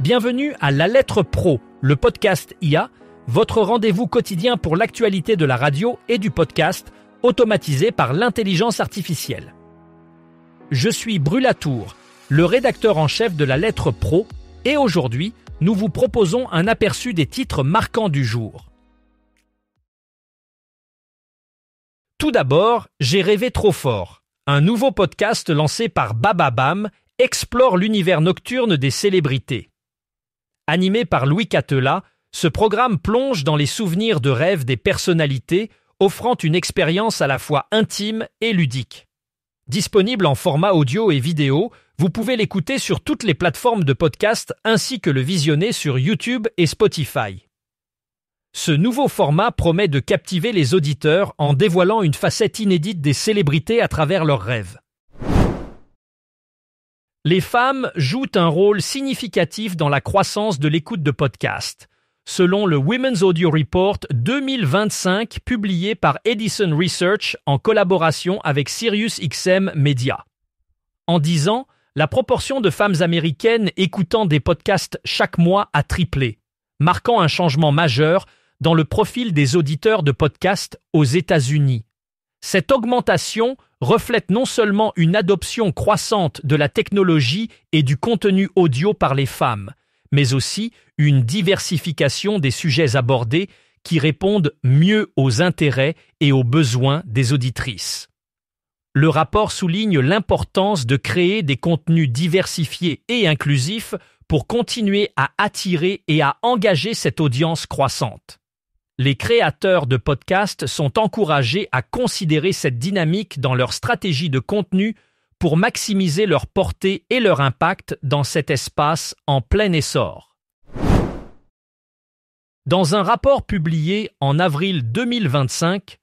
Bienvenue à La Lettre Pro, le podcast IA, votre rendez-vous quotidien pour l'actualité de la radio et du podcast, automatisé par l'intelligence artificielle. Je suis Brulatour, le rédacteur en chef de La Lettre Pro, et aujourd'hui, nous vous proposons un aperçu des titres marquants du jour. Tout d'abord, J'ai rêvé trop fort. Un nouveau podcast lancé par Bababam explore l'univers nocturne des célébrités. Animé par Louis Catela, ce programme plonge dans les souvenirs de rêve des personnalités, offrant une expérience à la fois intime et ludique. Disponible en format audio et vidéo, vous pouvez l'écouter sur toutes les plateformes de podcast ainsi que le visionner sur YouTube et Spotify. Ce nouveau format promet de captiver les auditeurs en dévoilant une facette inédite des célébrités à travers leurs rêves. Les femmes jouent un rôle significatif dans la croissance de l'écoute de podcasts, selon le Women's Audio Report 2025 publié par Edison Research en collaboration avec SiriusXM Media. En 10 ans, la proportion de femmes américaines écoutant des podcasts chaque mois a triplé, marquant un changement majeur dans le profil des auditeurs de podcasts aux États-Unis. Cette augmentation reflète non seulement une adoption croissante de la technologie et du contenu audio par les femmes, mais aussi une diversification des sujets abordés qui répondent mieux aux intérêts et aux besoins des auditrices. Le rapport souligne l'importance de créer des contenus diversifiés et inclusifs pour continuer à attirer et à engager cette audience croissante. Les créateurs de podcasts sont encouragés à considérer cette dynamique dans leur stratégie de contenu pour maximiser leur portée et leur impact dans cet espace en plein essor. Dans un rapport publié en avril 2025,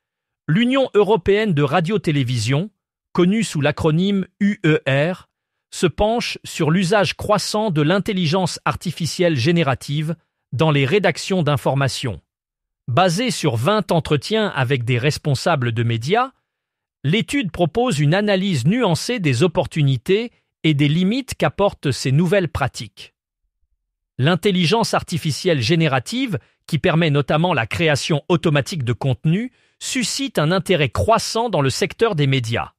l'Union européenne de radio-télévision, connue sous l'acronyme UER, se penche sur l'usage croissant de l'intelligence artificielle générative dans les rédactions d'information. Basée sur 20 entretiens avec des responsables de médias, l'étude propose une analyse nuancée des opportunités et des limites qu'apportent ces nouvelles pratiques. L'intelligence artificielle générative, qui permet notamment la création automatique de contenu, suscite un intérêt croissant dans le secteur des médias.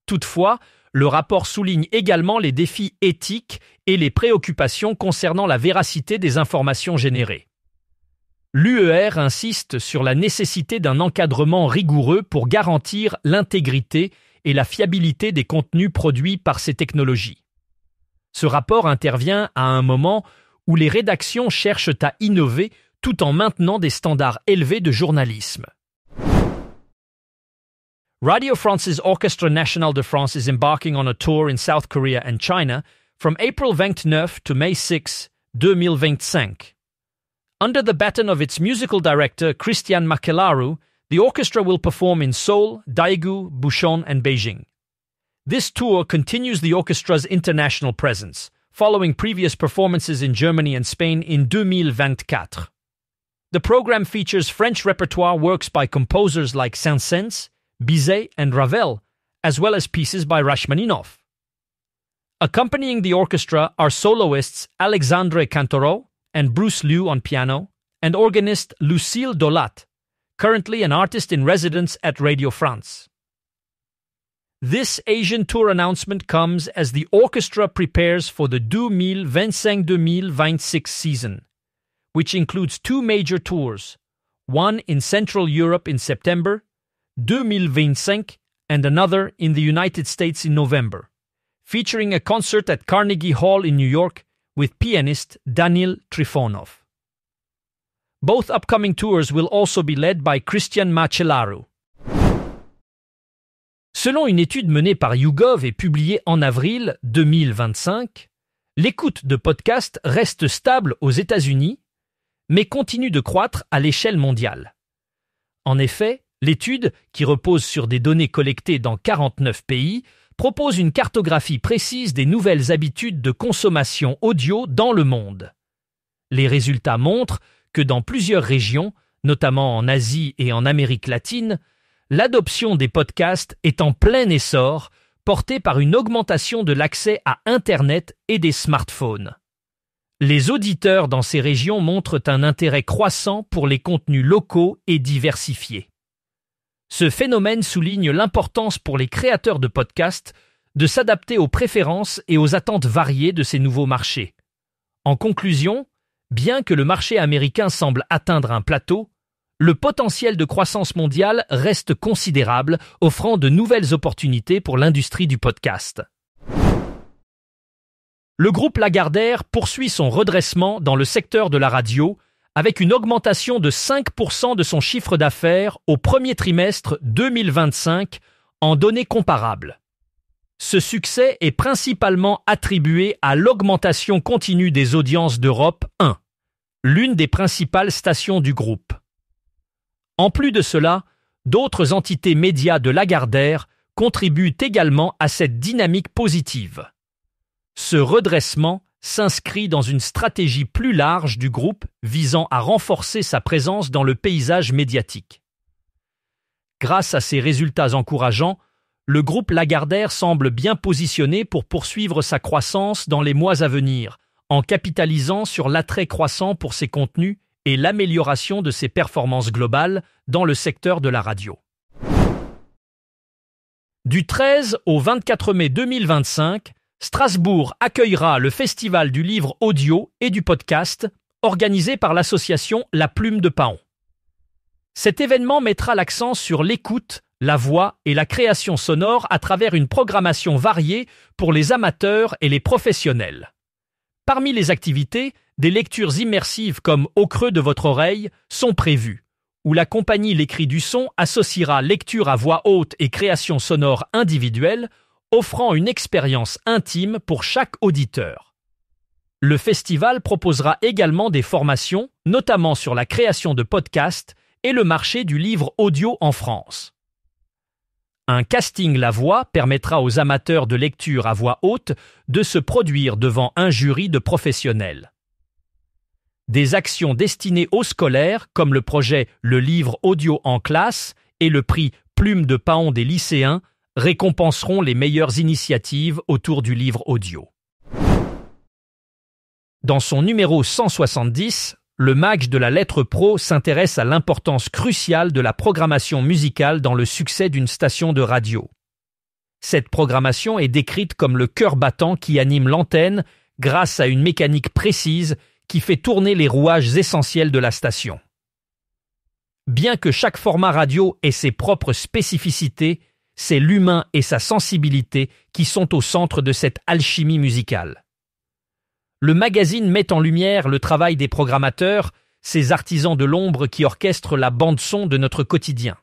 Toutefois, le rapport souligne également les défis éthiques et les préoccupations concernant la véracité des informations générées. L'UER insiste sur la nécessité d'un encadrement rigoureux pour garantir l'intégrité et la fiabilité des contenus produits par ces technologies. Ce rapport intervient à un moment où les rédactions cherchent à innover tout en maintenant des standards élevés de journalisme. Radio France's Orchestre National de France is embarking on a tour in South Korea and China from April 29 to May 6, 2025. Under the baton of its musical director Christian Makelaru, the orchestra will perform in Seoul, Daegu, Bucheon, and Beijing. This tour continues the orchestra's international presence, following previous performances in Germany and Spain in 2024. The program features French repertoire works by composers like Saint-Saëns, Bizet, and Ravel, as well as pieces by Rachmaninoff. Accompanying the orchestra are soloists Alexandre Cantoreau and Bruce Liu on piano, and organist Lucille Dolat, currently an artist in residence at Radio France. This Asian tour announcement comes as the orchestra prepares for the 2025-2026 season, which includes two major tours, one in Central Europe in September, 2025, and another in the United States in November, featuring a concert at Carnegie Hall in New York with pianist Daniil Trifonov. Both upcoming tours will also be led by Christian Makelaru. Selon une étude menée par YouGov et publiée en avril 2025, l'écoute de podcasts reste stable aux États-Unis, mais continue de croître à l'échelle mondiale. En effet, l'étude, qui repose sur des données collectées dans 49 pays, propose une cartographie précise des nouvelles habitudes de consommation audio dans le monde. Les résultats montrent que dans plusieurs régions, notamment en Asie et en Amérique latine, l'adoption des podcasts est en plein essor, portée par une augmentation de l'accès à Internet et des smartphones. Les auditeurs dans ces régions montrent un intérêt croissant pour les contenus locaux et diversifiés. Ce phénomène souligne l'importance pour les créateurs de podcasts de s'adapter aux préférences et aux attentes variées de ces nouveaux marchés. En conclusion, bien que le marché américain semble atteindre un plateau, le potentiel de croissance mondiale reste considérable, offrant de nouvelles opportunités pour l'industrie du podcast. Le groupe Lagardère poursuit son redressement dans le secteur de la radio avec une augmentation de 5% de son chiffre d'affaires au premier trimestre 2025 en données comparables. Ce succès est principalement attribué à l'augmentation continue des audiences d'Europe 1, l'une des principales stations du groupe. En plus de cela, d'autres entités médias de Lagardère contribuent également à cette dynamique positive. Ce redressement s'inscrit dans une stratégie plus large du groupe visant à renforcer sa présence dans le paysage médiatique. Grâce à ces résultats encourageants, le groupe Lagardère semble bien positionné pour poursuivre sa croissance dans les mois à venir, en capitalisant sur l'attrait croissant pour ses contenus et l'amélioration de ses performances globales dans le secteur de la radio. Du 13 au 24 mai 2025, Strasbourg accueillera le Festival du livre audio et du podcast, organisé par l'association La Plume de Paon. Cet événement mettra l'accent sur l'écoute, la voix et la création sonore à travers une programmation variée pour les amateurs et les professionnels. Parmi les activités, des lectures immersives comme Au creux de votre oreille sont prévues, où la compagnie L'Écrit du Son associera lecture à voix haute et création sonore individuelle, offrant une expérience intime pour chaque auditeur. Le festival proposera également des formations, notamment sur la création de podcasts et le marché du livre audio en France. Un casting La Voix permettra aux amateurs de lecture à voix haute de se produire devant un jury de professionnels. Des actions destinées aux scolaires, comme le projet Le livre audio en classe et le prix Plume de Paon des lycéens, récompenseront les meilleures initiatives autour du livre audio. Dans son numéro 170, le Mag de la Lettre Pro s'intéresse à l'importance cruciale de la programmation musicale dans le succès d'une station de radio. Cette programmation est décrite comme le cœur battant qui anime l'antenne grâce à une mécanique précise qui fait tourner les rouages essentiels de la station. Bien que chaque format radio ait ses propres spécificités, c'est l'humain et sa sensibilité qui sont au centre de cette alchimie musicale. Le magazine met en lumière le travail des programmateurs, ces artisans de l'ombre qui orchestrent la bande-son de notre quotidien.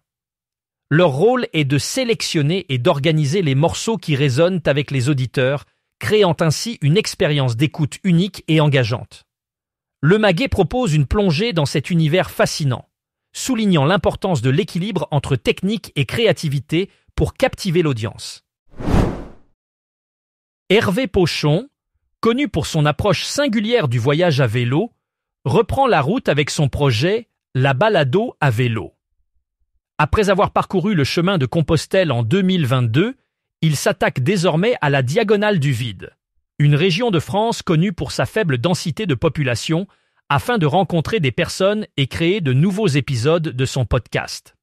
Leur rôle est de sélectionner et d'organiser les morceaux qui résonnent avec les auditeurs, créant ainsi une expérience d'écoute unique et engageante. Le Maguet propose une plongée dans cet univers fascinant, soulignant l'importance de l'équilibre entre technique et créativité pour captiver l'audience. Hervé Pochon, connu pour son approche singulière du voyage à vélo, reprend la route avec son projet La Balado à vélo. Après avoir parcouru le chemin de Compostelle en 2022, il s'attaque désormais à la Diagonale du Vide, une région de France connue pour sa faible densité de population, afin de rencontrer des personnes et créer de nouveaux épisodes de son podcast.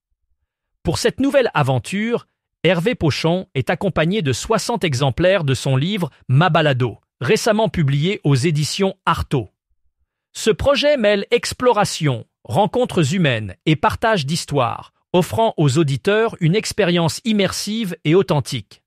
Pour cette nouvelle aventure, Hervé Pochon est accompagné de 60 exemplaires de son livre Ma Balado, récemment publié aux éditions Artaud. Ce projet mêle exploration, rencontres humaines et partage d'histoires, offrant aux auditeurs une expérience immersive et authentique.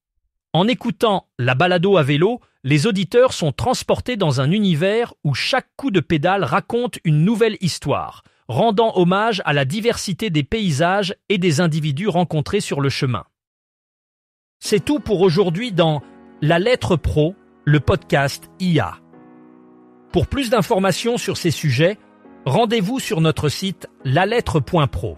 En écoutant La Balado à vélo, les auditeurs sont transportés dans un univers où chaque coup de pédale raconte une nouvelle histoire, rendant hommage à la diversité des paysages et des individus rencontrés sur le chemin. C'est tout pour aujourd'hui dans La Lettre Pro, le podcast IA. Pour plus d'informations sur ces sujets, rendez-vous sur notre site lalettre.pro.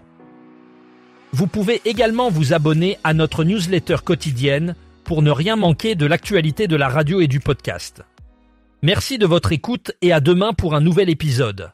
Vous pouvez également vous abonner à notre newsletter quotidienne pour ne rien manquer de l'actualité de la radio et du podcast. Merci de votre écoute et à demain pour un nouvel épisode.